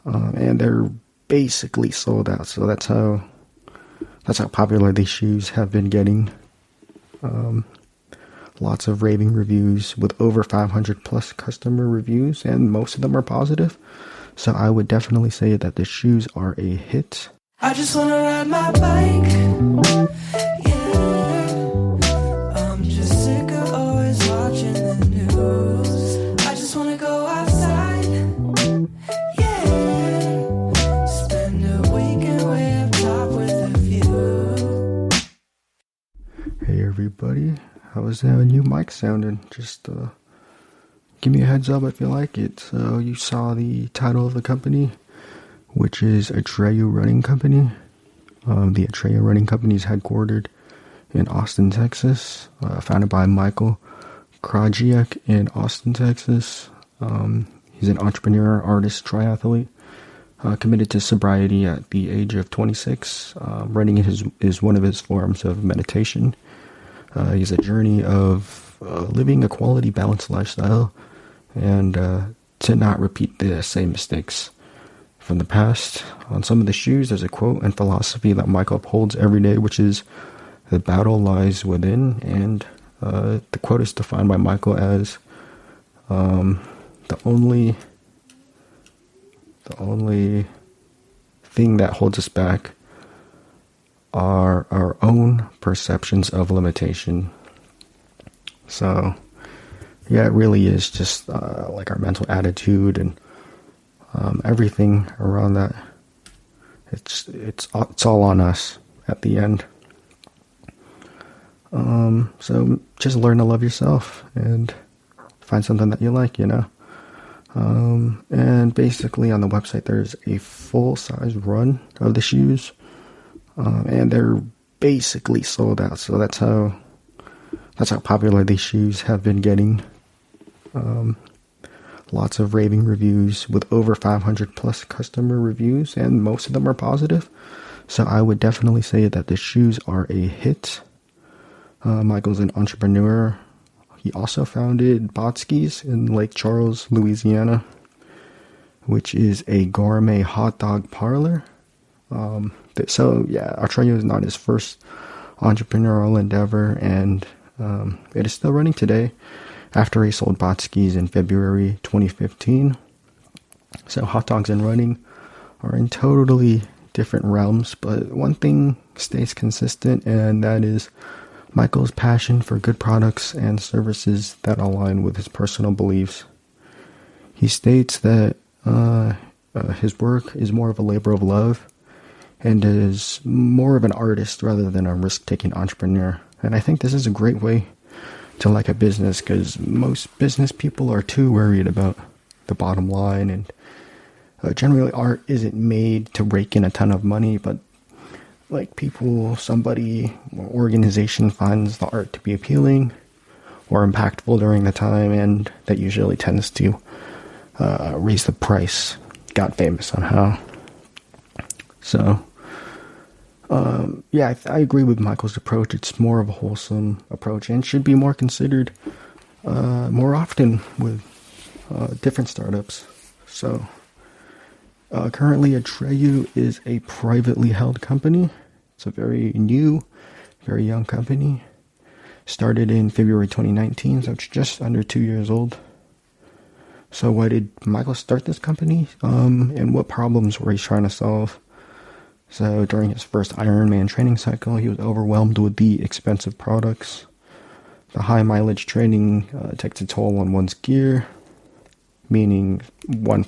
and they're basically sold out. So that's how popular these shoes have been getting. Lots of raving reviews with over 500 plus customer reviews, and most of them are positive. So I would definitely say that the shoes are a hit. I just wanna ride my bike, yeah. I'm just sick of always watching the news. I just wanna go outside, yeah. Spend a weekend way up top with a view. Hey everybody, how is that new mic sounding? Just give me a heads up if you like it. So you saw the title of the company, which is Atreyu Running Company. The Atreyu Running Company is headquartered in Austin, Texas, founded by Michael Krajicek in Austin, Texas. He's an entrepreneur, artist, triathlete, committed to sobriety at the age of 26. Running is one of his forms of meditation. He's a journey of living a quality, balanced lifestyle, and to not repeat the same mistakes from the past. On some of the shoes, there's a quote and philosophy that Michael upholds every day, which is, "The battle lies within." And the quote is defined by Michael as the only thing that holds us back are our own perceptions of limitation. So yeah, it really is just like our mental attitude and everything around that. It's all on us at the end. So just learn to love yourself and find something that you like, and basically on the website there's a full-size run of the shoes, and they're basically sold out. So that's how popular these shoes have been getting. Lots of raving reviews with over 500 plus customer reviews, and most of them are positive. So I would definitely say that the shoes are a hit. Michael's an entrepreneur. He also founded Botskis in Lake Charles, Louisiana, which is a gourmet hot dog parlor. So yeah, Atreyu is not his first entrepreneurial endeavor, and it is still running today after he sold Botskis in February 2015. So hot dogs and running are in totally different realms, but one thing stays consistent, and that is Michael's passion for good products and services that align with his personal beliefs. He states that his work is more of a labor of love and is more of an artist rather than a risk-taking entrepreneur. And I think this is a great way to like a business, because most business people are too worried about the bottom line, and generally art isn't made to rake in a ton of money, but like somebody or organization finds the art to be appealing or impactful during the time, and that usually tends to raise the price. Got famous somehow. So yeah, I agree with Michael's approach. It's more of a wholesome approach and should be more considered more often with different startups. So currently Atreyu is a privately held company. It's a very new, very young company. Started in February 2019, so it's just under 2 years old. So why did Michael start this company? And what problems were he trying to solve? So during his first Ironman training cycle, he was overwhelmed with the expensive products. The high mileage training takes a toll on one's gear, meaning one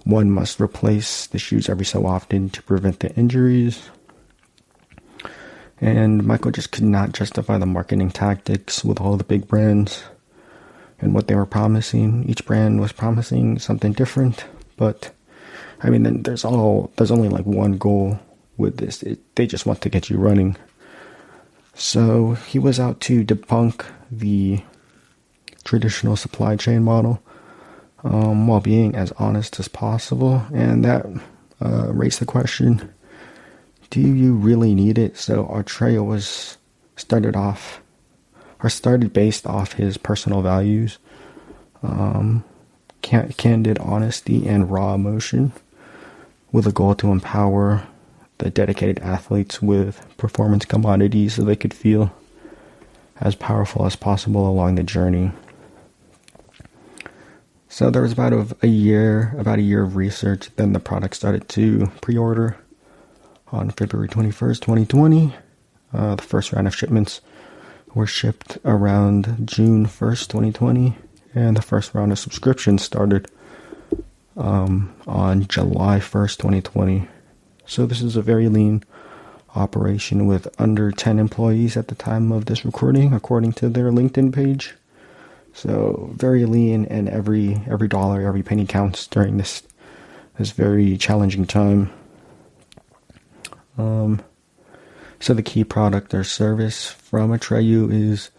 must replace the shoes every so often to prevent the injuries. And Michael just could not justify the marketing tactics with all the big brands and what they were promising. Each brand was promising something different, but I mean, then there's only like one goal with this. They just want to get you running. So he was out to debunk the traditional supply chain model while being as honest as possible. And that raised the question, do you really need it? So Atreyu was started based off his personal values, candid honesty, and raw emotion. with a goal to empower the dedicated athletes with performance commodities so they could feel as powerful as possible along the journey. So there was about a year of research. Then the product started to pre-order on February 21st, 2020. The first round of shipments were shipped around June 1st, 2020. And the first round of subscriptions started on July 1st, 2020. So this is a very lean operation with under 10 employees at the time of this recording, according to their LinkedIn page. So very lean, and every dollar, every penny counts during this very challenging time. So the key product or service from Atreyu is,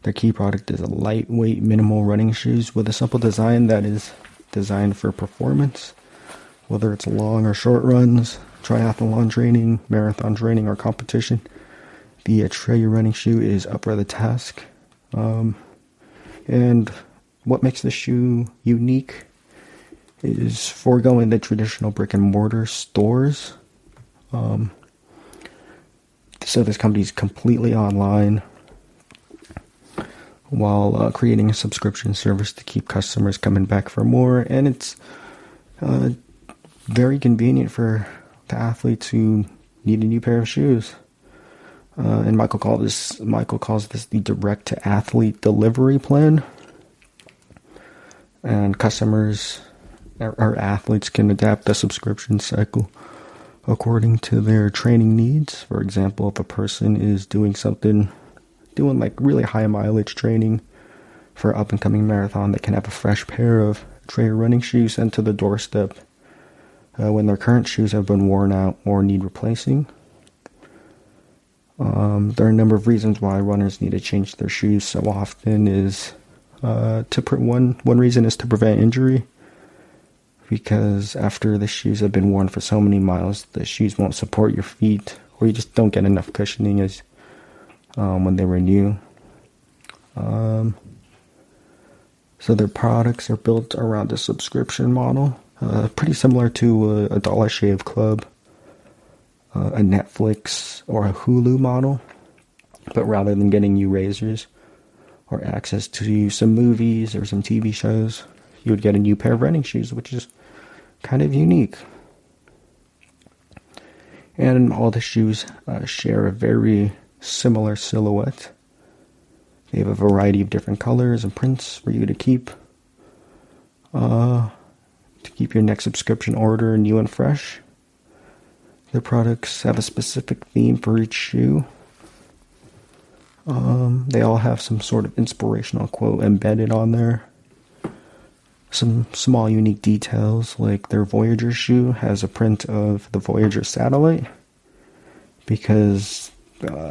their key product is a lightweight, minimal running shoes with a simple design that is designed for performance, whether it's long or short runs, triathlon training, marathon training, or competition. The Atreyu running shoe is up for the task. And what makes the shoe unique is foregoing the traditional brick and mortar stores. So this company is completely online, while creating a subscription service to keep customers coming back for more. And it's very convenient for the athletes who need a new pair of shoes. And Michael calls this the direct to athlete delivery plan. And customers or athletes can adapt the subscription cycle according to their training needs. For example, if a person is doing like really high mileage training for up and coming marathon, they can have a fresh pair of Atreyu running shoes sent to the doorstep when their current shoes have been worn out or need replacing. There are a number of reasons why runners need to change their shoes so often. One reason is to prevent injury, because after the shoes have been worn for so many miles, the shoes won't support your feet, or you just don't get enough cushioning as when they were new. So their products are built around a subscription model, pretty similar to a Dollar Shave Club, a Netflix or a Hulu model. But rather than getting you razors or access to some movies or some TV shows, you would get a new pair of running shoes, which is kind of unique. And all the shoes share a very similar silhouette. They have a variety of different colors and prints for you to keep your next subscription order new and fresh. Their products have a specific theme for each shoe. They all have some sort of inspirational quote embedded on there. Some small unique details, like their Voyager shoe has a print of the Voyager satellite, because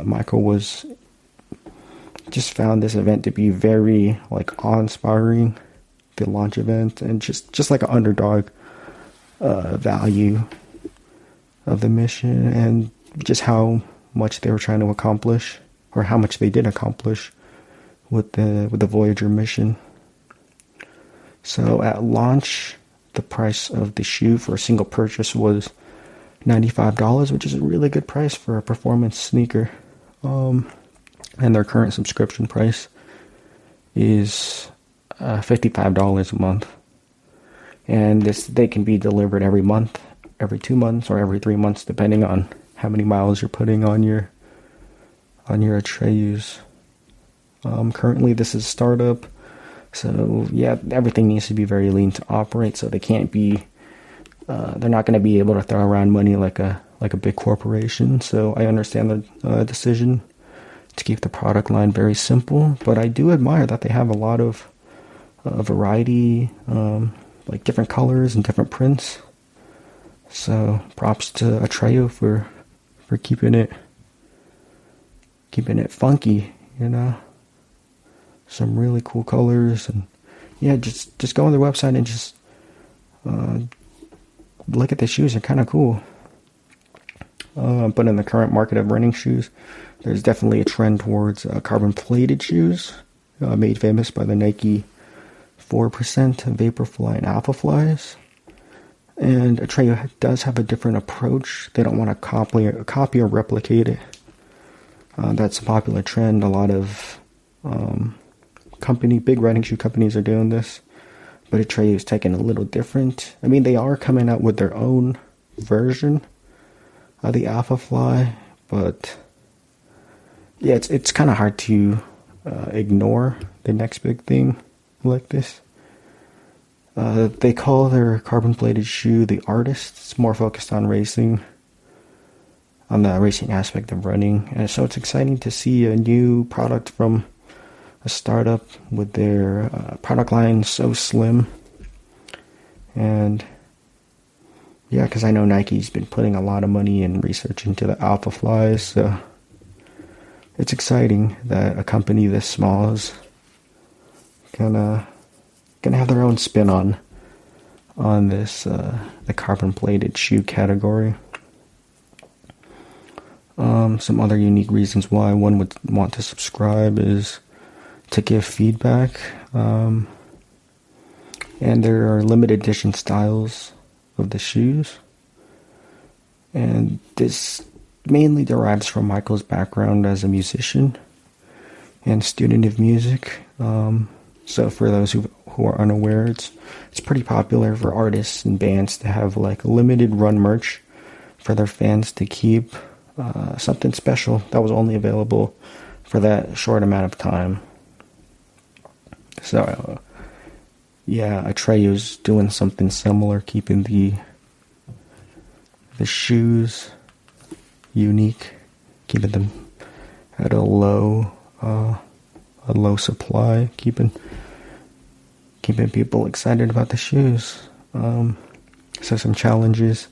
Michael just found this event to be very awe-inspiring, the launch event, and just like an underdog value of the mission, and just how much they were trying to accomplish, or how much they did accomplish with the Voyager mission. So at launch, the price of the shoe for a single purchase was $95, which is a really good price for a performance sneaker. And their current subscription price is $55 a month. And they can be delivered every month, every 2 months, or every 3 months, depending on how many miles you're putting on your Atreyus. Currently, this is startup, so yeah, everything needs to be very lean to operate. So they can't be, they're not going to be able to throw around money like a big corporation. So I understand the decision to keep the product line very simple, but I do admire that they have a lot of variety, like different colors and different prints. So props to Atreyu for keeping it funky, some really cool colors. And yeah, just go on their website and just look at the shoes. They're kind of cool. But in the current market of running shoes, there's definitely a trend towards carbon plated shoes, made famous by the Nike 4% Vaporfly and Alphaflies. And Atreyu does have a different approach. They don't want to copy or replicate it. That's a popular trend. A lot of big running shoe companies are doing this. But Atreyu is taking a little different. I mean, they are coming out with their own version of the Alpha Fly. But yeah, it's kind of hard to ignore the next big thing like this. They call their carbon-plated shoe the Artist. It's more focused on racing, on the racing aspect of running. And so it's exciting to see a new product from a startup with their product line so slim. And yeah, because I know Nike's been putting a lot of money and research into the Alpha Flies, so it's exciting that a company this small is gonna have their own spin on this the carbon plated shoe category. Some other unique reasons why one would want to subscribe is to give feedback, and there are limited edition styles of the shoes, and this mainly derives from Michael's background as a musician and student of music. So for those who are unaware, it's pretty popular for artists and bands to have like limited run merch for their fans to keep, something special that was only available for that short amount of time. So yeah, Atreyu's doing something similar, keeping the shoes unique, keeping them at a low supply, keeping people excited about the shoes. So some challenges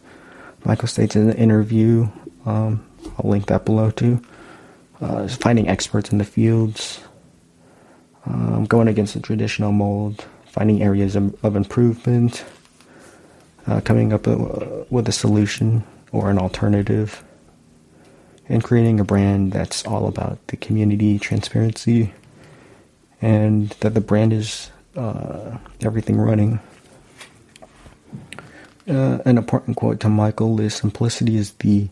Michael states in the interview, I'll link that below too, is finding experts in the fields, going against the traditional mold, finding areas of improvement, coming up with a solution or an alternative, and creating a brand that's all about the community, transparency, and that the brand is everything running. An important quote to Michael is, "Simplicity is the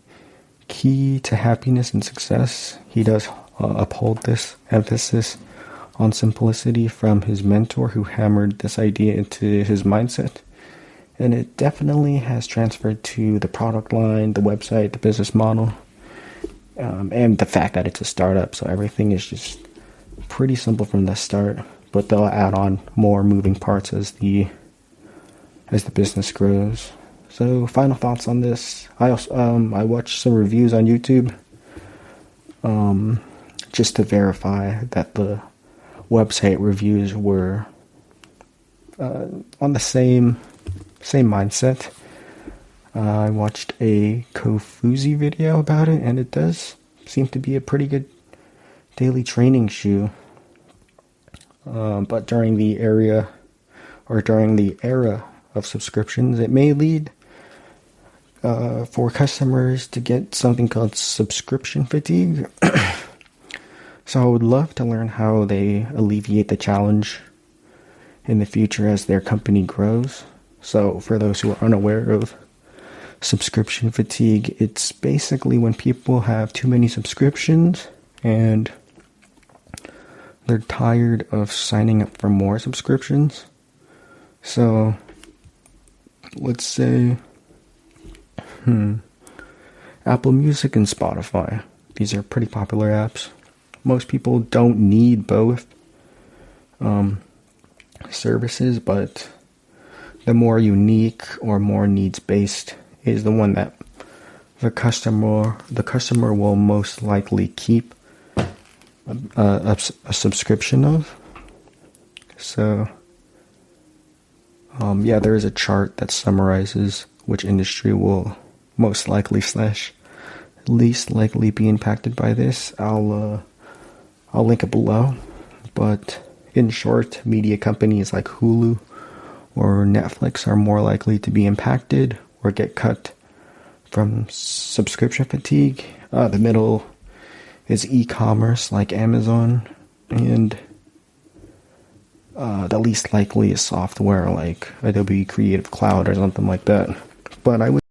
key to happiness and success." He does uphold this emphasis on simplicity from his mentor, who hammered this idea into his mindset. And it definitely has transferred to the product line, the website, the business model, and the fact that it's a startup. So everything is just pretty simple from the start, but they'll add on more moving parts as the business grows. So final thoughts on this. I watched some reviews on YouTube, just to verify that the website reviews were on the same mindset. I watched a Kofuzi video about it, and it does seem to be a pretty good daily training shoe. But during the era of subscriptions, it may lead for customers to get something called subscription fatigue. So I would love to learn how they alleviate the challenge in the future as their company grows. So for those who are unaware of subscription fatigue, it's basically when people have too many subscriptions and they're tired of signing up for more subscriptions. So let's say Apple Music and Spotify. These are pretty popular apps. Most people don't need both services, but the more unique or more needs-based is the one that the customer will most likely keep a subscription of. So there is a chart that summarizes which industry will most likely / least likely be impacted by this. I'll link it below. But in short, media companies like Hulu or Netflix are more likely to be impacted or get cut from subscription fatigue. The middle is e-commerce like Amazon, and the least likely is software like Adobe Creative Cloud or something like that. but I would